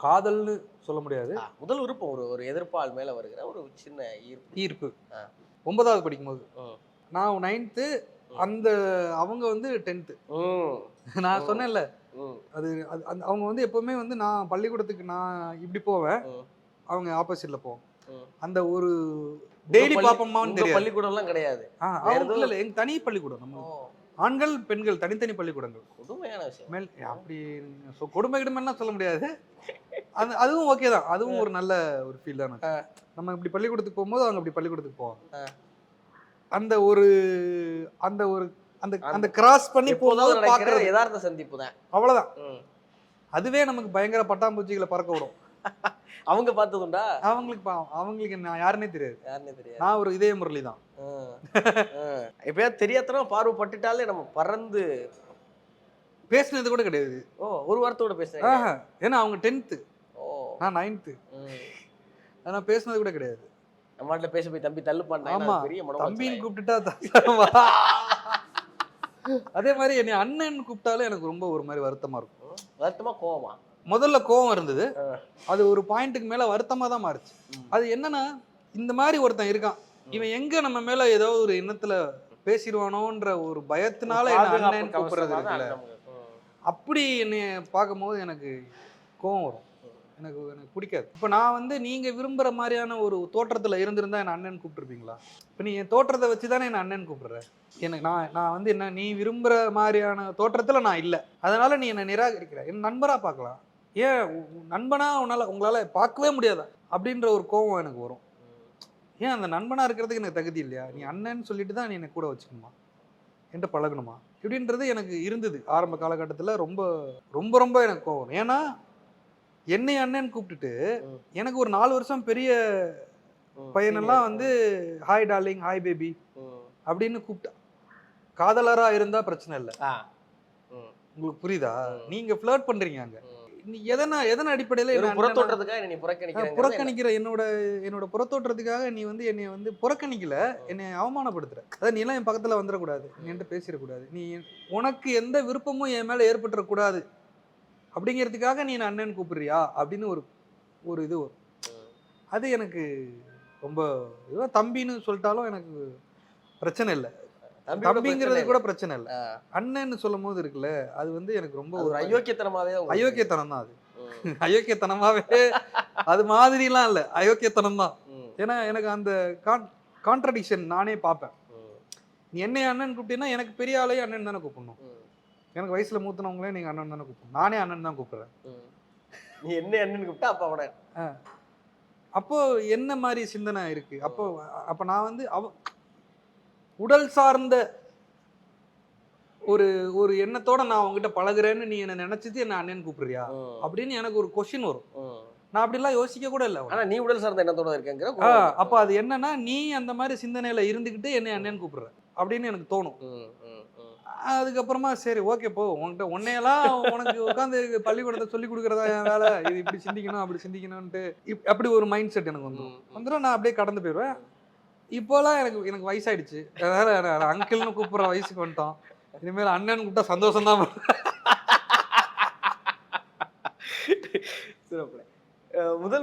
Speaker 1: காதல்னு சொல்ல முடியாது,
Speaker 2: முதல் விருப்பம், ஒரு எதிர்ப்பால் மேல வருகிற ஒரு சின்ன
Speaker 1: ஈர்ப்பு. 9வது படிக்கும்போது, நான் 9th, அந்த அவங்க வந்து 10th. நான் சொன்னேன்ல, அது அவங்க வந்து எப்பவுமே வந்து நான் பள்ளிக்கூடத்துக்கு நான் இப்படி போவேன், அவங்க ஆப்போசிட்ல போவோம். அந்த ஒரு டெய்லி பாப்பம்மான்னு தெரியும்.
Speaker 2: பள்ளிக்கூடம் எல்லாம் கிடையாது.
Speaker 1: இல்ல, எங்க தனி பள்ளிக்கூடம். நம்ம ஆண்கள் பெண்கள் தனித்தனி பள்ளிக்கூடங்கள்.
Speaker 2: கொடுமையான விஷயம்.
Speaker 1: அப்படி கொடுமை கிடுமைன்னா சொல்ல முடியாது. அதுவும் ஓகே தான், அதுவும் ஒரு நல்ல ஒரு ஃபீல் தான். நம்ம இப்படி பள்ளிக்கூடத்துக்கு போகும்போது அவங்க அப்படி பள்ளிக்கூடத்துக்கு போவாங்க. அந்த ஒரு அந்த கிராஸ் பண்ணி போகும்போது பார்க்குற
Speaker 2: யதார்த்த சந்திப்பு தான்,
Speaker 1: அவ்வளோதான். அதுவே நமக்கு பயங்கர பட்டாம்பூச்சிகளை பறக்க விடும்.
Speaker 2: அவங்க பார்த்ததுண்டா?
Speaker 1: அவங்களுக்கு நான் யாருன்னே தெரியாது. நான் ஒரு இதய முரளி தான்.
Speaker 2: எப்பயாவது தெரியாதனமா பார்வை பட்டுட்டாலே நம்ம பறந்து
Speaker 1: பேசினது கூட கிடையாது.
Speaker 2: ஒரு வாரத்தோட பேசுறேன்.
Speaker 1: ஏன்னா அவங்க 10th, நான் 9th. நான் பேசினது கூட கிடையாது.
Speaker 2: நம்ம வீட்டுல பேச போய் தம்பி தள்ளு பண்ணா.
Speaker 1: ஆமா, தம்பின்னு கூப்பிட்டுட்டா அதே மாதிரி என்னை அண்ணன் கூப்பிட்டாலும் எனக்கு ரொம்ப ஒரு மாதிரி வருத்தமா இருக்கும்.
Speaker 2: வருத்தமா கோவமா? முதல்ல
Speaker 1: கோவம் இருந்தது, அது ஒரு பாயிண்ட்டுக்கு மேல வருத்தமா தான் மாறுச்சு. அது என்னன்னா, இந்த மாதிரி ஒருத்தன் இருக்கான், இவன் எங்க நம்ம மேல ஏதோ ஒரு எண்ணத்துல பேசிடுவானோன்ற ஒரு பயத்தினால என்ன அண்ணன் கூப்பிடுறது இருக்குல்ல, அப்படி என்னைய பார்க்கும்போது எனக்கு கோவம் வரும். எனக்கு பிடிக்காது. இப்போ நான் வந்து நீங்க விரும்புற மாதிரியான ஒரு தோற்றத்துல இருந்திருந்தா என்ன அண்ணன் கூப்பிட்டுருப்பீங்களா? இப்போ நீ என் தோற்றத்தை வச்சு தானே என்ன அண்ணன் கூப்பிடுற. எனக்கு நான் வந்து என்ன, நீ விரும்புற மாதிரியான தோற்றத்துல நான் இல்லை, அதனால நீ என்னை நிராகரிக்கிற. என் நண்பரா பார்க்கலாம், ஏன் நண்பனா உங்களால பார்க்கவே முடியாதா அப்படின்ற ஒரு கோபம் எனக்கு வரும். ஏன் அந்த நண்பனா இருக்கிறதுக்கு எனக்கு தகுதி இல்லையா? நீ அண்ணன்னு சொல்லிட்டு தான் நீ என்னை கூட வச்சுக்கணுமா, என்கிட்ட பழகணுமா இப்படின்றது எனக்கு இருந்தது ஆரம்ப காலகட்டத்தில். ரொம்ப ரொம்ப ரொம்ப எனக்கு கோவம். ஏன்னா என்னை அண்ணன் கூப்பிட்டுட்டு எனக்கு ஒரு 4 வருஷம் பெரிய பையனெல்லாம் வந்து ஹாய் டார்லிங், ஹாய் பேபி அப்படின்னு கூப்பிட்டா. காதலரா இருந்தா பிரச்சனை இல்லை, உங்களுக்கு புரியுதா? நீங்க ஃப்ளர்ட் பண்றீங்க அங்க. நீ எதன அடிப்படையில என்ன
Speaker 2: புறத்தோற்றத்துக்காக நீ புறக்கணிக்கிறேன்.
Speaker 1: புறக்கணிக்கிற? என்னோட புறத்தோற்றத்துக்காக நீ வந்து என்னை வந்து புறக்கணிக்கல, என்னை அவமானப்படுத்துற. அதான் நீ எல்லாம் என் பக்கத்துல வந்துடக்கூடாது, நீ என்கிட்ட பேசிடக்கூடாது, நீ உனக்கு எந்த விருப்பமும் என் மேல ஏற்பட்டுறக்கூடாது அப்படிங்கிறதுக்காக நீ அண்ணன் கூப்பிடுறியா அப்படின்னு ஒரு இது வரும். அது எனக்கு ரொம்ப இதுவாக தம்பின்னு சொல்லிட்டாலும் எனக்கு பிரச்சனை இல்லை, தம்பிங்கிறது கூட பிரச்சனை இல்லை. அண்ணன்னு சொல்லும் போது இருக்குல்ல, அது வந்து எனக்கு ரொம்ப
Speaker 2: ஒரு அயோக்கியத்தனமாவே
Speaker 1: அயோக்கியத்தனம் தான். அது அயோக்கியத்தனமாவே அது மாதிரிலாம் இல்லை, அயோக்கியத்தனம் தான். ஏன்னா எனக்கு அந்த கான்ட்ரடிக்ஷன் நானே பார்ப்பேன். நீ என்னை அண்ணன் கூப்பிட்டீங்கன்னா எனக்கு பெரிய ஆளையே அண்ணன் தானே கூப்பிடணும். எனக்கு வயசுல மூத்தனவங்களே நீங்க அண்ணன் தானே கூப்பிடணும். நானே அண்ணன் தான் கூப்பிடுறேன்.
Speaker 2: நீ என்ன அண்ணன் கூப்பிட்டா அப்பா கூட.
Speaker 1: அப்போ என்ன மாதிரி சிந்தனை இருக்கு? அப்போ நான் வந்து உடல் சார்ந்த ஒரு எண்ணத்தோட நான் அவங்ககிட்ட பழகுறேன்னு நீ என்ன நினைச்சது என்ன அண்ணன் கூப்பிடுறியா அப்படின்னு எனக்கு ஒரு கொஸ்டின் வரும். நான் அப்படிலாம் யோசிக்க கூட இல்லை.
Speaker 2: ஆனா நீ உடல் சார்ந்த எண்ணத்தோட இருக்கேங்கிற.
Speaker 1: அப்போ அது என்னன்னா, நீ அந்த மாதிரி சிந்தனையில இருந்துகிட்டு என்னை அண்ணன் கூப்பிடுற அப்படின்னு எனக்கு தோணும். அதுக்கப்புறமா சரி ஓகே போ, உன்கிட்ட உன்னையெல்லாம் உனக்கு உட்காந்து பள்ளிக்கூடத்தை சொல்லி கொடுக்குறதா என் வேலை, இது இப்படி சிந்திக்கணும் அப்படி சிந்திக்கணும்ட்டு அப்படி ஒரு மைண்ட் செட் எனக்கு வந்துடும். நான் அப்படியே கடந்து போயிடுவேன். இப்போலாம் எனக்கு வயசாயிடுச்சு, அதனால அங்கிள்னு கூப்பிட்ற வயசுக்கு வந்துட்டோம். இனிமேல் அண்ணன் கூப்பிட்டா சந்தோஷம் தான்.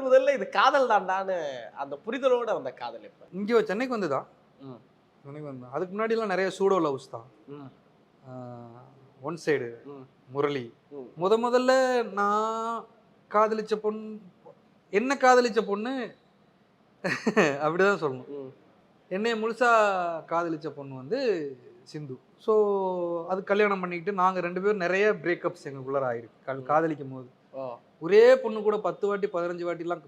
Speaker 2: முதல்ல இது காதல் தாண்டான்னு அந்த புரிதலோட வந்த காதல் எப்ப?
Speaker 1: இங்கே சென்னைக்கு வந்துதான். சென்னைக்கு வந்தேன். அதுக்கு முன்னாடிலாம் நிறைய சூடோ லவ்ஸ் தான். One side Murali. முதல்ல நான் காதலிச்ச பொண்ணு, என்ன காதலிச்ச பொண்ணு அப்படிதான் சொல்லணும். என்னைய முழுசா காதலிச்ச பொண்ணு வந்து சிந்து. ஸோ அது கல்யாணம் பண்ணிக்கிட்டு நாங்கள் 2 பேரும் நிறைய பிரேக்கப்ஸ் எங்களுக்குள்ளார ஆயிருக்கு. காதலிக்கும் போது ஒரே பொண்ணு கூட 10 வாட்டி 15 வாட்டிலாம்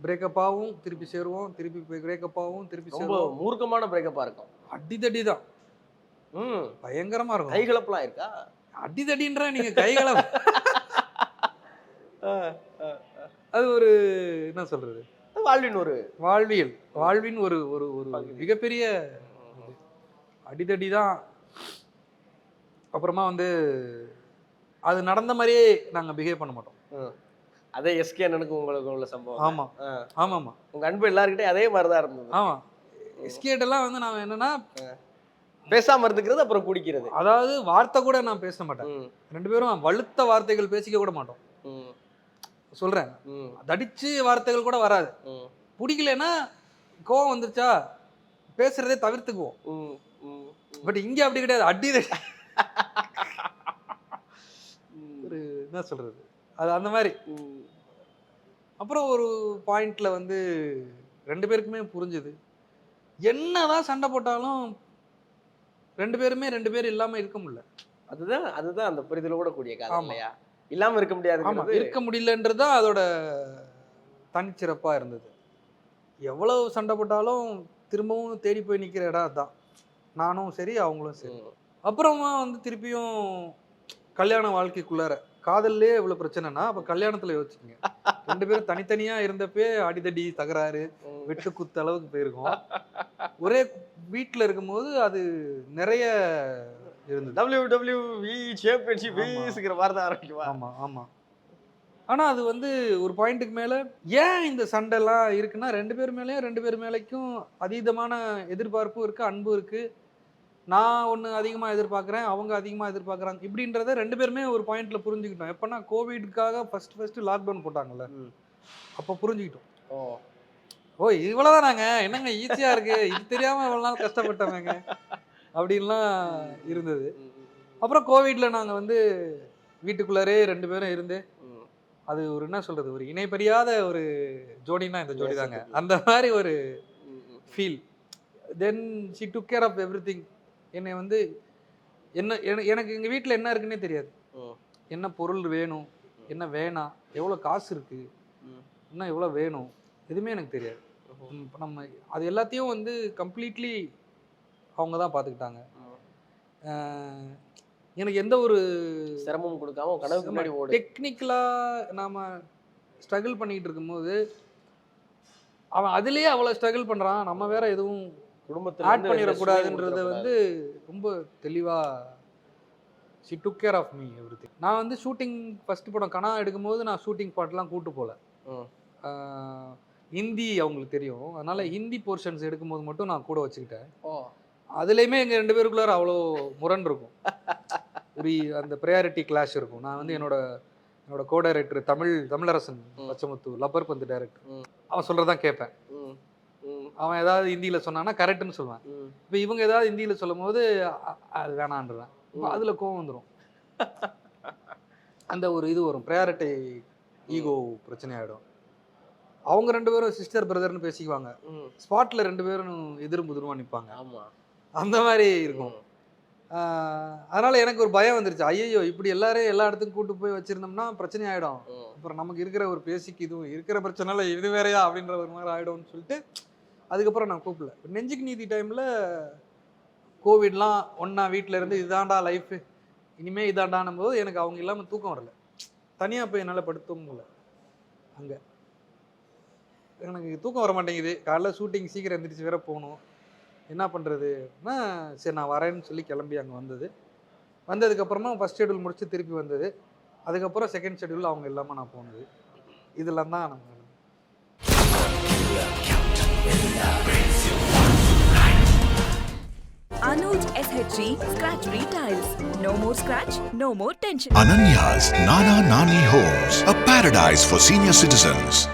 Speaker 1: பிரேக்கப் ஆகும், திருப்பி சேருவோம், திருப்பி பிரேக்கப் ஆகும், திருப்பி சேருவோம்.
Speaker 2: மூர்க்கமான பிரேக்கப்பா இருக்கும்.
Speaker 1: அடிதடி தான், பயங்கரமா இருக்கும்.
Speaker 2: கைகலப்பெல்லாம் இருக்கா?
Speaker 1: அடிதடின்ற நீங்க கைகளை அது ஒரு என்ன சொல்றது, வாழ்வின் ஒரு மிகப்பெரிய அடிதடி தான். அப்புறமா வந்து அது நடந்த மாதிரியே நாங்க பிஹேவ் பண்ண மாட்டோம்.
Speaker 2: அதே எஸ்கே அண்ணனுக்கு உங்களுக்கு உள்ள சம்பவம்.
Speaker 1: ஆமா ஆமாமா,
Speaker 2: உங்க அன்பு எல்லார்கிட்டயும் அதே மாதிரிதான் இருந்தது.
Speaker 1: ஆமா, எஸ்கேட் எல்லாம் வந்து நான் என்னன்னா
Speaker 2: பேசாம இருந்துக்கிறது, அப்புறம் குடிக்கிறது.
Speaker 1: அதாவது வார்த்தை கூட நான் பேச மாட்டேன். 2 பேரும் வலுத்த வார்த்தைகள் பேசிக்க கூட மாட்டோம். சொல்றேன், தடிச்சு வார்த்தைகள் கூட வராது. பிடிக்கலன்னா கோவம் வந்துருச்சா பேசுறதே தவிர்த்துக்குவோம். பட் இங்க அப்படி கிடையாது, அடிதடி. ஒரு என்ன சொல்றது, அது அந்த மாதிரி. அப்புறம் ஒரு பாயிண்ட்ல வந்து 2 பேருக்குமே புரிஞ்சுது, என்னதான் சண்டை போட்டாலும் 2 பேரும் இல்லாம இருக்க முடியல.
Speaker 2: அதுதான் அந்த புரிதலோட கூடிய காதல் இல்லையா? இல்லாம இருக்க முடியாது,
Speaker 1: இருக்க முடியலன்றதுதான் அதோட தனிச்சிறப்பா இருந்தது. எவ்வளவு சண்டை போட்டாலும் திரும்பவும் தேடி போய் நிக்கிற இடம் அதான். நானும் சரி அவங்களும் சரி. அப்புறமா வந்து திருப்பியும் கல்யாண வாழ்க்கைக்குள்ளார காதல்லே இவ்வளவு பிரச்சனைனா அப்ப கல்யாணத்துல யோசிச்சுங்க. 2 பேரும் தனித்தனியா இருந்தப்பே அடிதடி தகராறு வெட்டு குத்து அளவுக்கு போயிருக்கும். ஒரே வீட்டுல இருக்கும்போது அது நிறைய இருந்தது.
Speaker 2: WWE சாம்பியன்ஷிப்ங்கிற மாதிரி தான் ஆரம்பிக்குமா?
Speaker 1: ஆமா ஆமா. ஆனா அது வந்து ஒரு பாயிண்ட்டுக்கு மேல ஏன் இந்த சண்டை எல்லாம் இருக்குன்னா 2 பேர் மேலேயும் அதீதமான எதிர்பார்ப்பும் இருக்கு, அன்பும் இருக்கு. நான் ஒன்று அதிகமாக எதிர்பார்க்குறேன், அவங்க அதிகமாக எதிர்பார்க்குறாங்க. இப்படின்றத 2 பேருமே ஒரு பாயிண்ட்ல புரிஞ்சுக்கிட்டோம். எப்போனா கோவிடுக்காக ஃபர்ஸ்ட் லாக்டவுன் போட்டாங்கல்ல, அப்போ புரிஞ்சுக்கிட்டோம். ஓ இவ்வளோதான், நாங்கள் என்னங்க ஈஸியாக இருக்கு, இது தெரியாமல் இவ்வளோ நாள் கஷ்டப்பட்டவங்க அப்படின்லாம் இருந்தது. அப்புறம் கோவிட்ல நாங்கள் வந்து வீட்டுக்குள்ளாரே 2 பேரும் இருந்து அது ஒரு என்ன சொல்றது, ஒரு இணைப்பறியாத ஒரு ஜோடினா இந்த ஜோடி தாங்க. அந்த மாதிரி ஒரு feel. Then she took care of everything. என்னை வந்து எனக்கு எங்கள் வீட்டில் என்ன இருக்குன்னே தெரியாது. என்ன பொருள் வேணும், என்ன வேணாம், எவ்வளோ காசு இருக்குது, என்ன எவ்வளோ வேணும், எதுவுமே எனக்கு தெரியாது. நம்ம அது எல்லாத்தையும் வந்து கம்ப்ளீட்லி அவங்க தான் பார்த்துக்கிட்டாங்க. எனக்கு எந்த ஒரு
Speaker 2: சிரமமும் கொடுக்காம கனவுக்கு முன்னாடி ஓடு.
Speaker 1: டெக்னிக்கலாக நாம் ஸ்ட்ரகிள் பண்ணிக்கிட்டு இருக்கும்போது அவன் அதுலேயே அவ்வளோ ஸ்ட்ரகிள் பண்ணுறான், நம்ம வேற எதுவும் குடும்பத்தில் ஆட் பண்ணிடக்கூடாதுன்றத வந்து ரொம்ப தெளிவாக she took care of me everything. நான் வந்து ஷூட்டிங் ஃபர்ஸ்ட் படம் கனா எடுக்கும்போது நான் ஷூட்டிங் பாட்டெலாம் கூட்டு போகல. ஹிந்தி அவங்களுக்கு தெரியும், அதனால ஹிந்தி போர்ஷன்ஸ் எடுக்கும்போது மட்டும் நான் கூட வச்சுக்கிட்டேன். அதுலேயுமே எங்கள் 2 பேருக்குள்ளார அவ்வளோ முரண் இருக்கும். ஒரு அந்த ப்ரையாரிட்டி கிளாஷ் இருக்கும். நான் வந்து என்னோட co director Tamilarasan Pachamuthu rubber பந்து டைரக்டர், அவன் சொல்கிறதான் கேட்பேன். அவன் ஏதாவது ஹிந்தியில் சொன்னான்னா கரெக்டுன்னு சொல்லுவேன். இப்போ இவங்க ஏதாவது ஹிந்தியில் சொல்லும் போது அது வேணான்றேன். அதில் கோவம் வந்துடும். அந்த ஒரு இது வரும், ப்ரையாரிட்டி ஈகோ பிரச்சனை ஆகிடும். அவங்க 2 பேரும் சிஸ்டர் பிரதர்னு பேசிக்குவாங்க, ஸ்பாட்டில் 2 பேரும் எதிர்முதிருமா நிற்பாங்க. அந்த மாதிரி இருக்கும். அதனால எனக்கு ஒரு பயம் வந்துருச்சு. ஐயோ இப்படி எல்லாரையும் எல்லா இடத்துக்கும் கூட்டு போய் வச்சிருந்தோம்னா பிரச்சனை ஆகிடும். அப்புறம் நமக்கு இருக்கிற ஒரு பேசிக் இதுவும் இருக்கிற பிரச்சனைல இது வேறையா அப்படின்ற ஒரு மாதிரி ஆகிடும்னு சொல்லிட்டு அதுக்கப்புறம் நான் கூப்பிடல. நெஞ்சுக்கு நீதி டைமில் கோவிட்லாம் ஒன்றா வீட்டில் இருந்து இதாண்டா லைஃபு, இனிமேல் இதாண்டானும் போது எனக்கு அவங்க இல்லாமல் தூக்கம் வரல. தனியாக போய் என்னால் படுத்தவும் முடியல. அங்கே எனக்கு தூக்கம் வர மாட்டேங்குது. காலைல ஷூட்டிங் சீக்கிரம் எந்திரிச்சு வேற போகணும். என்ன பண்ணுறதுன்னா சரி நான் வரேன்னு சொல்லி கிளம்பி அங்கே வந்ததுக்கப்புறமா ஃபஸ்ட் ஷெடியூல் முடிச்சு திருப்பி வந்தது. அதுக்கப்புறம் செகண்ட் ஷெடியூல் அவங்க இல்லாமல் நான் போனது. இதெல்லாம் தான் நம்ம
Speaker 3: Anuj SHG Scratch Retiles. No more scratch, no more tension.
Speaker 4: Ananya's Nana Nani Homes, a paradise for senior citizens.